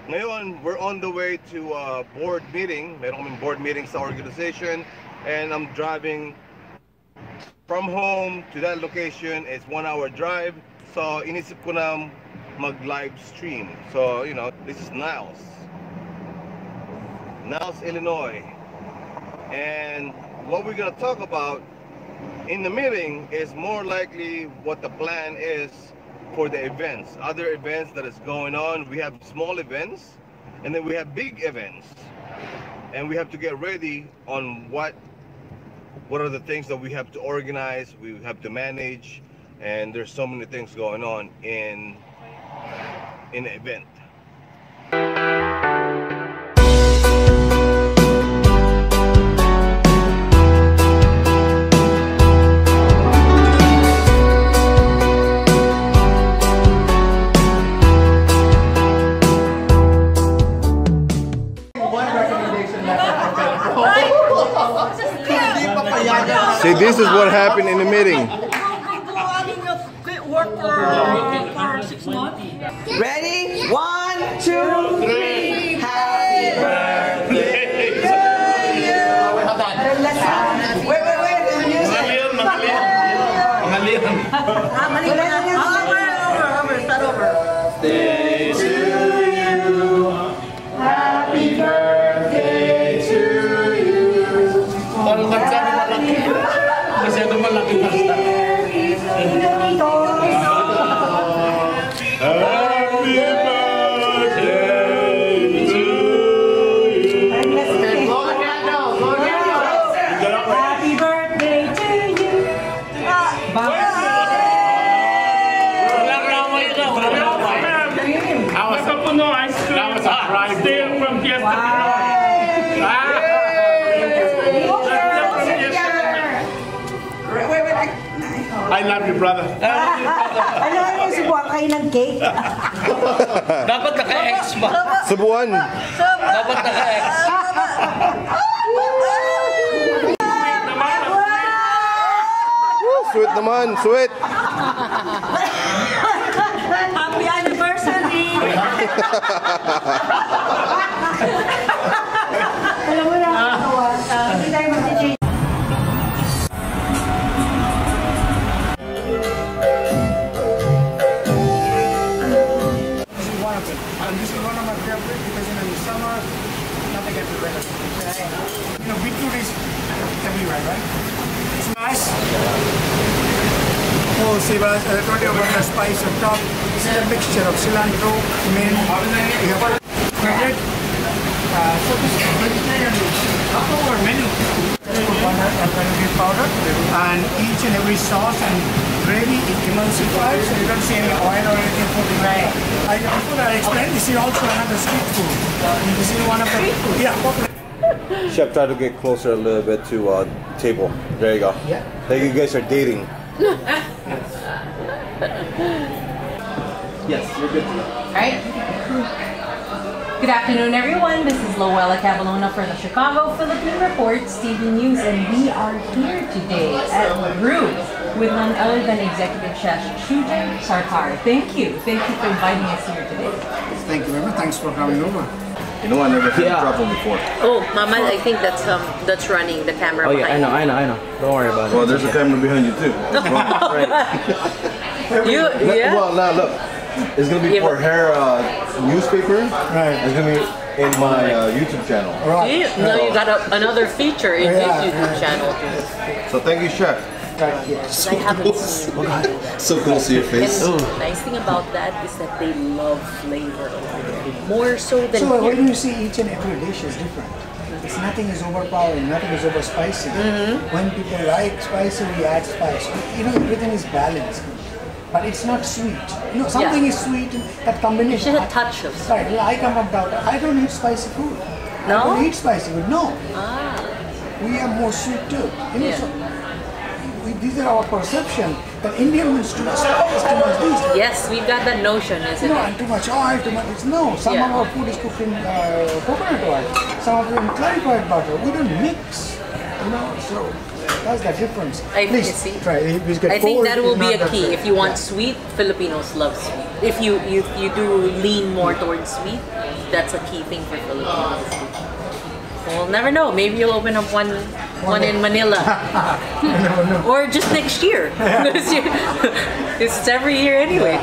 Ngayon, we're on the way to a board meeting. Meron kaming board meeting sa organization, and I'm driving from home to that location. It's 1 hour drive. So inisip ko na mag-live stream. So, you know, this is Niles, Illinois. And what we're gonna talk about in the meeting is more likely what the plan is for the events, other events that is going on. We have small events, and then we have big events, and we have to get ready on what are the things that we have to organize, we have to manage, and there's so many things going on in an event. See, this is what happened in the meeting. Ready? 1, 2, 3. Happy birthday to you. Wait. Start over. Birthday to you. Happy birthday to you. Masyado malaki basta. I love you, brother. Ano yung subukan kayo ng cake? Dapat naka-X ba? Subuan. Dapat naka-X. Sweet naman, sweet. Happy anniversary! Alam mo na, hindi tayo mag-change. This is one of my favorites because in the summer, nothing gets better. You know, beetroot is everywhere, right? It's nice. Oh, see, but I told you about the spice on top. This is a mixture of cilantro, mint, you have garlic. So this is vegetarian or menu. Coconut powder, and each and every sauce and gravy is emulsified, so you don't see any oil or anything floating around. Before I explained, this is also another street food. This is one of the popular. Chef, try to get closer a little bit to table. There you go. Yeah. Like you guys are dating. Yes, you're good to go. Alright. Good afternoon, everyone. This is Loella Cavalona for the Chicago Philippine Reports TV News, and we are here today at Brew with none other than Executive Chef Shujan Sarkar. Thank you for inviting us here today. Thank you very much. Thanks for coming over. You know, I never had trouble before. Oh, Mama, I think that's running the camera. Oh yeah, I know. Don't worry about it. Well, there's a camera behind you too. Right. Yeah. Well, now look. It's gonna be for her newspaper. Right. It's gonna be in my YouTube channel. Right. Now you got another feature in his YouTube channel. So thank you, Chef. I haven't seen it. So cool to see your face. And the nice thing about that is that they love flavor more so than So here. when you see each and every dish is different. It's nothing is overpowering, nothing is over spicy. When people like spicy, we add spice. You know, everything is balanced. But it's not sweet. You know, something is sweet, that combination. It's just a touch of sweet. Right, I come from Delta. I don't eat spicy food. No? I don't eat spicy food, no. Ah. We are more sweet too. You know, Yeah. so these are our perception that Indian means too much spice, too much this. Yes, we've got that notion, isn't No, it? and too much oil, too much. No, some of our food is cooked in coconut oil, some of it in clarified butter. We don't mix, you know. So That's the difference. I Please see. try. If it's got I think cold, that will it's be not a that key. great. If you want sweet, Filipinos love sweet. If you do lean more towards sweet, that's a key thing for Filipinos. We'll never know. Maybe you'll open up one in Manila. No. Or just next year. It's every year anyway.